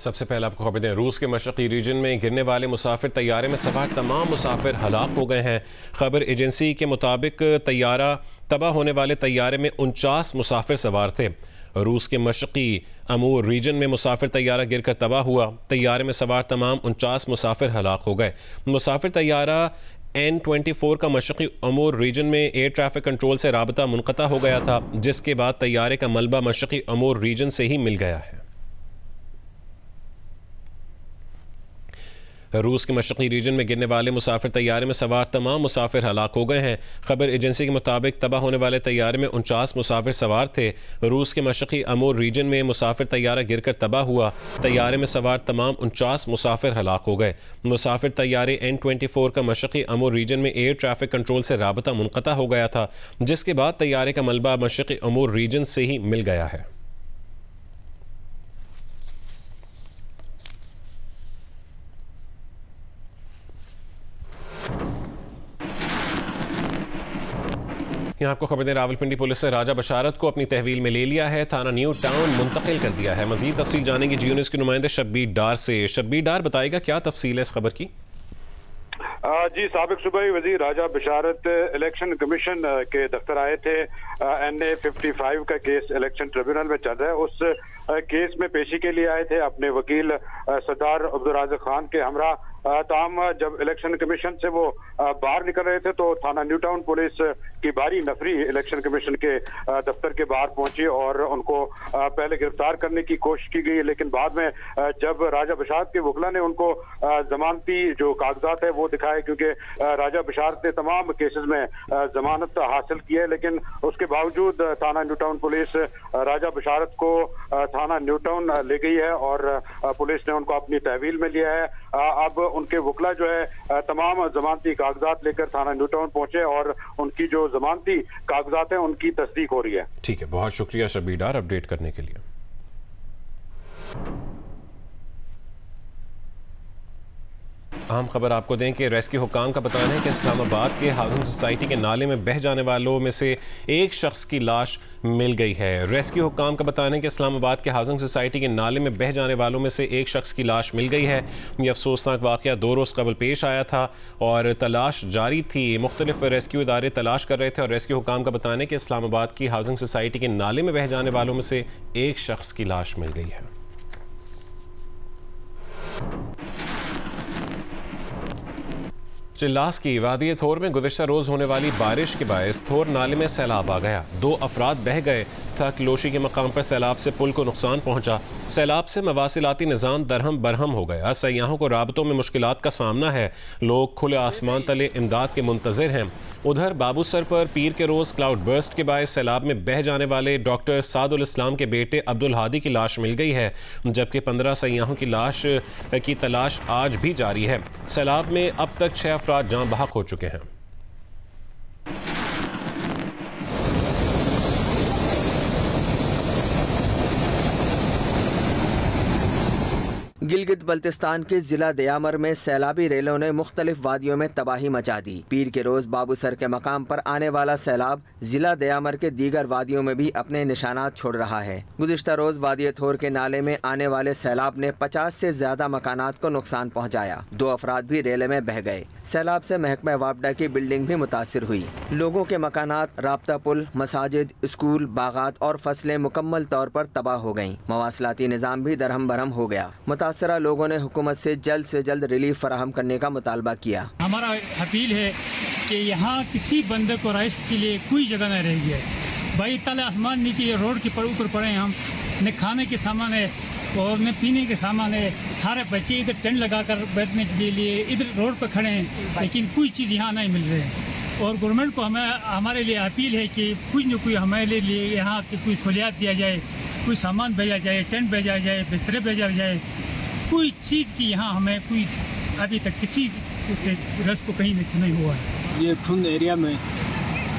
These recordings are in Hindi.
सबसे पहले आपको खबर दें, रूस के मशरक़ी रीजन में गिरने वाले मुसाफिर तैयारे में सवार तमाम मुसाफिर हलाक हो गए हैं। खबर एजेंसी के मुताबिक तैयारा तबाह होने वाले तैयारे में 49 मुसाफिर सवार थे। रूस के मशरक़ी अमूर रीजन में मुसाफिर तैयारा गिरकर तबाह हुआ। तैयारे में सवार तमाम 49 मुसाफिर हलाक हो गए। मुसाफिर तैयारा N24 का मशरक़ी अमूर रीजन में एयर ट्रैफिक कंट्रोल से राबता मुनक़ता हो गया था, जिसके बाद तैयारे का मलबा मशरक़ी अमूर रीजन से ही मिल गया है। रूस के मशरक़ी रीजन में गिरने वाले मुसाफिर तैयारे में सवार तमाम मुसाफिर हलाक हो गए हैं। खबर एजेंसी के मुताबिक तबाह होने वाले तैयारे में 49 मुसाफिर सवार थे। रूस के मशरक़ी अमूर रीजन में मुसाफिर तैयारा गिरकर तबाह हुआ। तैयारे में सवार तमाम 49 मुसाफिर हलाक हो गए। मुसाफिर तैयारे N24 का मशरक़ी अमूर रीजन में एयर ट्रैफिक कंट्रोल से राबता मुनक़ता हो गया था, जिसके बाद तैयारे का मलबा मशरक़ी अमूर रीजन से ही मिल गया है। यहाँ आपको खबर दें, रावलपिंडी पुलिस ने राजा बशारत को अपनी तहवील में ले लिया है, थाना न्यू टाउन मुंतकिल कर दिया है। मजीद तफसील जानेंगे जी न्यूज़ के नुमाइंदे शब्बीर डार से। शब्बीर डार, बताएगा क्या तफसील है इस खबर की? जी, साबिक सूबाई वजीर राजा बशारत इलेक्शन कमीशन के दफ्तर आए थे। NA 55 का केस इलेक्शन ट्रिब्यूनल में चल रहा है। उस केस में पेशी के लिए आए थे अपने वकील सरदार अब्दुल राज़िक खान के हमरा। ताम जब इलेक्शन कमीशन से वो बाहर निकल रहे थे तो थाना न्यू टाउन पुलिस की भारी नफरी इलेक्शन कमीशन के दफ्तर के बाहर पहुंची और उनको पहले गिरफ्तार करने की कोशिश की गई, लेकिन बाद में जब राजा बशारत के वकला ने उनको जमानती जो कागजात है वो दिखाए, क्योंकि राजा बशारत ने तमाम केसेस में जमानत हासिल की है, लेकिन उसके बावजूद थाना न्यू टाउन पुलिस राजा बशारत को थाना न्यू टाउन ले गई है और पुलिस ने उनको अपनी तहवील में लिया है। अब उनके वकला जो है तमाम जमानती कागजात लेकर थाना न्यू टाउन पहुंचे और उनकी जो जमानती कागजात हैं उनकी तस्दीक हो रही है। ठीक है, बहुत शुक्रिया शब्बीर डार अपडेट करने के लिए। अहम खबर आपको दें कि रेस्क्यू हुक्काम का बताना है कि इस्लामाबाद के हाउसिंग सोसाइटी के नाले में बह जाने वालों में से एक शख्स की लाश मिल गई है। रेस्क्यू हुक्काम का बताना है कि इस्लामाबाद के हाउसिंग सोसाइटी के नाले में बह जाने वालों में से एक शख्स की लाश मिल गई है। ये अफसोसनाक वाक़या 2 रोज़ कबल पेश आया था और तलाश जारी थी। मुख्तलिफ रेस्क्यू इदारे तलाश कर रहे थे और रेस्क्यू हुक्काम का बताना है कि इस्लामाबाद की हाउसिंग सोसाइटी के नाले में बह जाने वालों में से एक शख्स की लाश मिल गई है। चिल्लास की वादी थोर में गुज़िश्ता रोज़ होने वाली बारिश के बायस थोर नाले में सैलाब आ गया। 2 अफराद बह गए। तकलोशी के मकाम पर सैलाब से पुल को नुकसान पहुंचा। सैलाब से मवासिलाती निज़ाम दरहम बरहम हो गया। सयाहों को राबतों में मुश्किलात का सामना है। लोग खुले आसमान तले इमदाद के मुंतज़िर हैं। उधर बाबूसर पर पीर के रोज़ क्लाउड बर्स्ट के बायस सैलाब में बह जाने वाले डॉक्टर सादुल इस्लाम के बेटे अब्दुल हादी की लाश मिल गई है, जबकि 15 सयाहों की लाश की तलाश आज भी जारी है। सैलाब में अब तक 6 अफराद जान बहक हो चुके हैं। गिलगित बल्तिस्तान के जिला दयामर में सैलाबी रेलों ने मुख्तलिफ वादियों में तबाही मचा दी। पीर के रोज बाबूसर के मकाम पर आने वाला सैलाब जिला दयामर के दीगर वादियों में भी अपने निशानात छोड़ रहा है। गुज़िश्ता रोज वादी थोर के नाले में आने वाले सैलाब ने 50 से ज्यादा मकानात को नुकसान पहुँचाया। 2 अफराद भी रेले में बह गए। सैलाब से महकमा वापडा की बिल्डिंग भी मुतासिर हुई। लोगों के मकानात, राब्ता पुल, मसाजिद, स्कूल, बागात और फसलें मुकम्मल तौर पर तबाह हो गयी। मवासलाती निज़ाम भी दरहम बरहम हो गया। मुतासरा लोगों ने हुकूमत से जल्द रिलीफ फराहम करने का मुतालबा किया। हमारा अपील है कि यहाँ किसी बंदे को रहाइश के लिए कोई जगह न रह गई है। भाई तले आसमान नीचे रोड के ऊपर पड़े हैं हम, न खाने के सामान है और न पीने के सामान है। सारे बच्चे इधर टेंट लगा कर बैठने के लिए इधर रोड पर खड़े हैं, लेकिन कोई चीज़ यहाँ नहीं मिल रही है। और गवर्नमेंट को हमारे लिए अपील है कि कुछ न कुछ हमारे लिए यहाँ की कोई सहूलियात दिया जाए, कोई सामान भेजा जाए, टेंट भेजा जाए, बिस्तरे भेजा जाए, कोई चीज़ की यहाँ हमें कोई अभी तक किसी से रस को कहीं नहीं हुआ है। ये खुंद एरिया में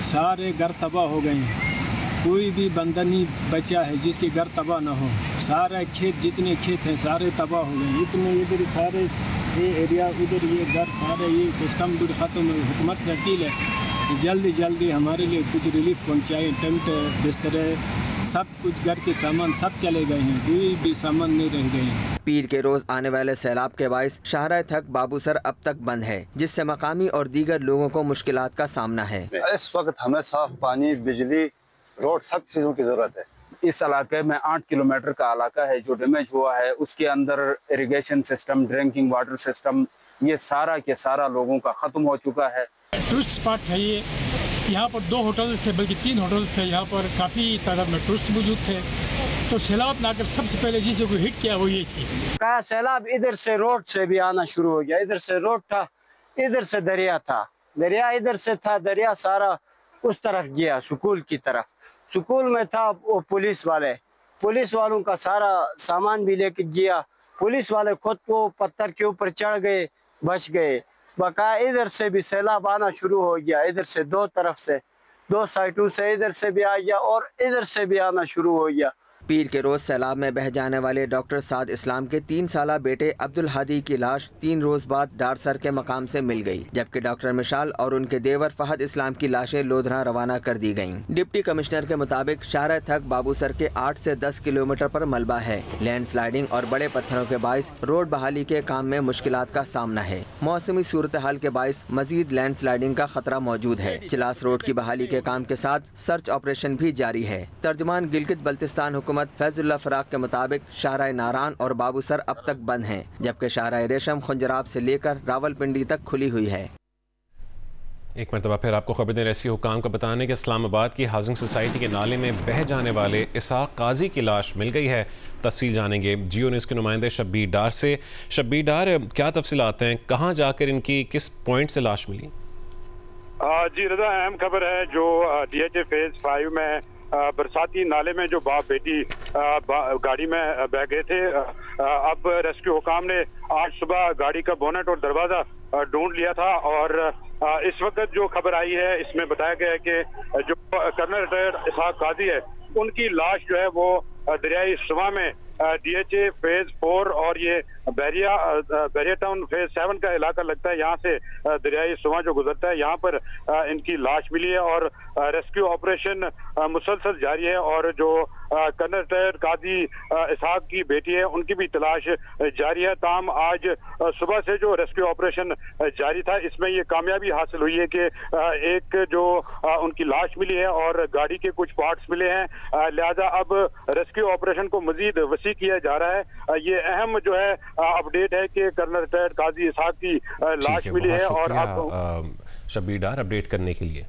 सारे घर तबाह हो गए हैं। कोई भी बंदा नहीं बचा है जिसके घर तबाह ना हो। सारे खेत, जितने खेत हैं सारे तबाह हो गए। इतने इधर सारे ये एरिया, उधर ये घर, सारे ये सिस्टम भी ख़त्म है। हुकूमत से अपील है कि जल्दी हमारे लिए कुछ रिलीफ पहुँचाए, टेंट, बिस्तरे सब कुछ घर के सामान सब चले गए हैं, कोई भी सामान नहीं रह गए हैं। पीर के रोज आने वाले सैलाब के बाइस शाहराह थक बाबूसर अब तक बंद है, जिससे मकामी और दीगर लोगों को मुश्किलात का सामना है। इस वक्त हमें साफ पानी, बिजली, रोड, सब चीज़ों की ज़रूरत है। इस इलाके में 8 किलोमीटर का इलाका है जो डैमेज हुआ है। उसके अंदर irrigation system, drinking water system, ये सारा के सारा लोगों का ख़त्म हो चुका है। टूरिस्ट स्पॉट है ये, यहाँ पर 2 होटल्स थे, बल्कि 3 होटल्स थे। यहाँ पर काफ़ी तादाद में टूरिस्ट मौजूद थे। तो सैलाब ने आकर सबसे पहले जिसे को हिट किया वो ये थी। कहा सैलाब इधर से रोड से भी आना शुरू हो गया। इधर से रोड था, इधर से दरिया था, दरिया इधर से था, दरिया सारा उस तरफ गया स्कूल की तरफ। स्कूल में था वो पुलिस वालों का सारा सामान भी लेके गया। पुलिस वाले खुद को पत्थर के ऊपर चढ़ गए, बच गए। बका इधर से भी सैलाब आना शुरू हो गया। इधर से 2 तरफ से, 2 साइडों से इधर से भी आ गया और इधर से भी आना शुरू हो गया। पीर के रोज सैलाब में बह जाने वाले डॉक्टर साद इस्लाम के 3 साला बेटे अब्दुल हादी की लाश 3 रोज बाद डारसर के मकाम से मिल गई, जबकि डॉक्टर मिशाल और उनके देवर फहद इस्लाम की लाशें लोधरा रवाना कर दी गयीं। डिप्टी कमिश्नर के मुताबिक शाहराह थक बाबूसर के 8 से 10 किलोमीटर पर मलबा है। लैंडस्लाइडिंग और बड़े पत्थरों के बाइस रोड बहाली के काम में मुश्किलात का सामना है। मौसमी सूरत हाल के बाइस मजीद लैंडस्लाइडिंग का खतरा मौजूद है। चिलास रोड की बहाली के काम के साथ सर्च ऑपरेशन भी जारी है। तर्जुमान गिलगित बल्तिस्तान हुकूमत फैजुल्लाह फराक के मुताबिक शाहराह नारान और बाबूसर अब तक बंद हैं, जबकि शाहराह रेशम खुंजराब से लेकर रावलपिंडी तक खुली हुई है। एक मरतबा फिर आपको खबर दें, रेस्क्यू हुकाम का बताने कि इस्लामाबाद की हाउसिंग सोसाइटी के नाले में बह जाने वाले इसाक काजी की लाश मिल गई है। तफसील जानेंगे जियो न्यूज़ के नुमाइंदे शब्बीर डार से। शब्बीर डार, क्या तफसीलात हैं, कहाँ जाकर इनकी किस पॉइंट से लाश मिली? जी रजा, अहम खबर है जो DHA फेज 5 में बरसाती नाले में जो बाप बेटी गाड़ी में बह गए थे। अब रेस्क्यू हुकाम ने आज सुबह गाड़ी का बोनेट और दरवाजा ढूंढ लिया था और इस वक्त जो खबर आई है इसमें बताया गया है कि जो कर्नल रिटायर्ड इसाक काजी है उनकी लाश जो है वो दरियाई सुमा में DHA फेज 4 और ये बैरिया टाउन फेज 7 का इलाका लगता है, यहाँ से दरियाई सुमा जो गुजरता है यहाँ पर इनकी लाश मिली है और रेस्क्यू ऑपरेशन मुसलसल जारी है। और जो कर्नल रिटायर्ड काजी इसाक की बेटी है उनकी भी तलाश जारी है। ताम आज सुबह से जो रेस्क्यू ऑपरेशन जारी था इसमें ये कामयाबी हासिल हुई है कि एक जो उनकी लाश मिली है और गाड़ी के कुछ पार्ट्स मिले हैं, लिहाजा अब रेस्क्यू ऑपरेशन को मजीद वसी किया जा रहा है। ये अहम जो है अपडेट है कि कर्नल रिटायर्ड काजी इसाक की लाश मिली है। और अब शब्बीर डार अपडेट करने के लिए।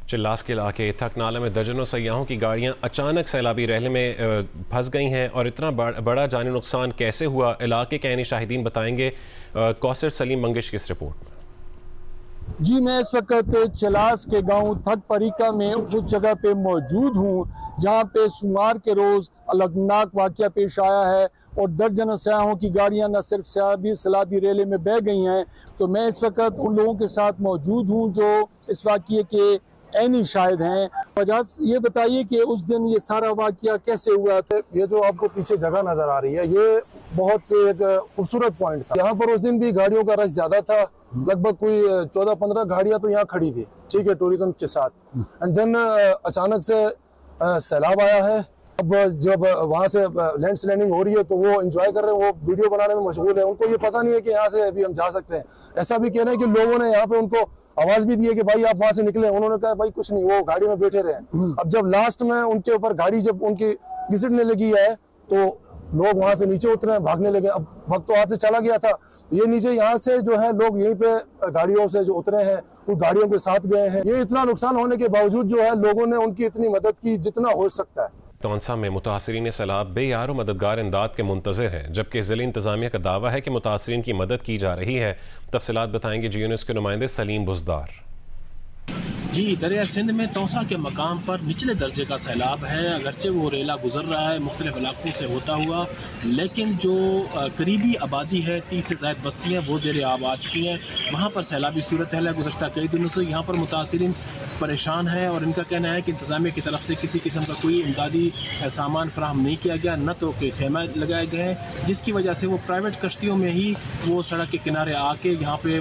चिल्लास के इलाके थक नाला में दर्जनों सयाहों की गाड़ियां अचानक सैलाबी रहने में फंस गई हैं और इतना बड़ा जानी नुकसान कैसे हुआ, इलाके के यानी शाहिदीन बताएंगे। कौसर सलीम मंगेश की इस रिपोर्ट में। जी, मैं इस वक्त चिलास के गांव थक परीका में उस जगह पे मौजूद हूं जहां पे सोमवार के रोज़ अलगनाक वाक़या पेश आया है और दर्जनों सयाहों की गाड़ियां न सिर्फ सैलाबी रेले में बह गई हैं। तो मैं इस वक्त उन लोगों के साथ मौजूद हूं जो इस वाक़ये के ऐनी शायद हैं। वजह ये बताइए कि उस दिन ये सारा वाक़या कैसे हुआ था? ये जो आपको पीछे जगह नजर आ रही है ये बहुत एक खूबसूरत पॉइंट था। यहाँ पर उस दिन भी गाड़ियों का रश ज्यादा था, लगभग कोई 14-15 गाड़ियां तो यहाँ खड़ी थी, ठीक है, टूरिज्म के साथ। एंड देन अचानक से सैलाब आया है। अब जब वहाँ से लैंडस्लाइडिंग हो रही है तो वो एंजॉय कर रहे हैं, वो वीडियो बनाने में मशगूल है। उनको ये पता नहीं है कि यहाँ से अभी हम जा सकते हैं। ऐसा भी कहना है कि लोगों ने यहाँ पे उनको आवाज भी दी है कि भाई आप वहां से निकले। उन्होंने कहा भाई कुछ नहीं, वो गाड़ी में बैठे रहे। अब जब लास्ट में उनके ऊपर गाड़ी जब उनकी घिसटने लगी है तो लोग वहां से नीचे उतरे, भागने लगे। अब वक्त तो हाथ से चला गया था, ये नीचे यहाँ से जो है लोग यहीं पे गाड़ियों से जो उतरे हैं वो गाड़ियों के साथ गए हैं। ये इतना नुकसान होने के बावजूद जो है लोगों ने उनकी इतनी मदद की जितना हो सकता है। तौंसा में मुतासरीन सैलाब बेयार और मददगार इमदाद के मुंतज़िर है, जबकि ज़िला इंतज़ामिया का दावा है कि मुतासरीन की मदद की जा रही है। तफसीलात बताएंगे जियो न्यूज़ के नुमाइंदे सलीम बुज़दार। जी, दरिया सिंध में तौसा के मकाम पर निचले दर्जे का सैलाब है। अगरचे वो रेला गुजर रहा है मुख्तलिफ इलाकों से होता हुआ, लेकिन जो करीबी आबादी है 30 से ज़ायद बस्तियाँ वो ज़ेर आब आ चुकी हैं। वहाँ पर सैलाबी सूरत है गुज़श्ता कई दिनों से। यहाँ पर मुतासिरीन परेशान है और इनका कहना है कि इंतज़ामिया की तरफ से किसी किस्म का कोई इमदादी सामान फराहम नहीं किया गया, न तो के खेमा लगाए गए हैं, जिसकी वजह से वो प्राइवेट कश्तियों में ही वो सड़क के किनारे आके यहाँ पे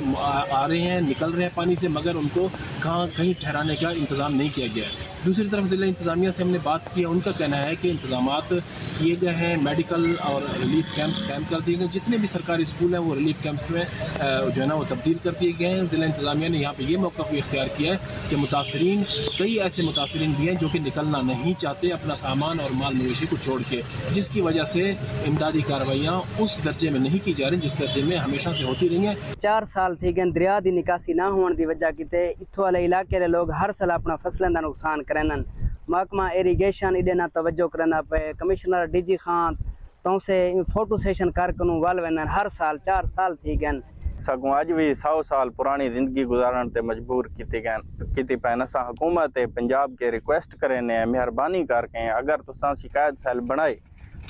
आ रहे हैं, निकल रहे हैं पानी से, मगर उनको कहीं ठहराने का इंतज़ाम नहीं किया गया है। दूसरी तरफ ज़िला इंतज़ामिया से हमने बात की है, उनका कहना है कि इंतज़ामात किए गए हैं, मेडिकल और रिलीफ कैंप्स कायम कर दिए गए। जितने भी सरकारी स्कूल हैं वो रिलीफ कैंप्स में जो है ना वो तब्दील कर दिए गए हैं। ज़िला इंतज़ामिया ने यहाँ पे ये मौक़िफ़ भी इख्तियार किया है कि मुतासरीन, कई ऐसे मुतासरीन भी हैं जो कि निकलना नहीं चाहते अपना सामान और माल मवेशी को छोड़ के, जिसकी वजह से इमदादी कार्रवाइयाँ उस दर्जे में नहीं की जा रही जिस दर्जे में हमेशा से होती रही हैं। 4 साल थी गए दरिया की निकासी ना होने की वजह किते इत्थों वाले इलाके के लोग हर साल अपना फसलों का नुकसान करन। महकमा इरीगेशन इडे ना तवज्जो करना पे, कमिश्नर DG खान तो से फोटो सेशन कारकनू वाल वेंदन हर साल 4 साल थी गए। सगों अज भी 100 साल पुरानी जिंदगी गुजारन ते मजबूर की पैन। असा हुकूमत पंजाब के रिक्वेस्ट करें मेहरबानी करके अगर तुसा शिकायत सेल बनाए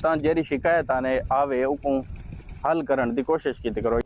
तो जेरी शिकायत आने आवे उको हल करने की कोशिश की करो।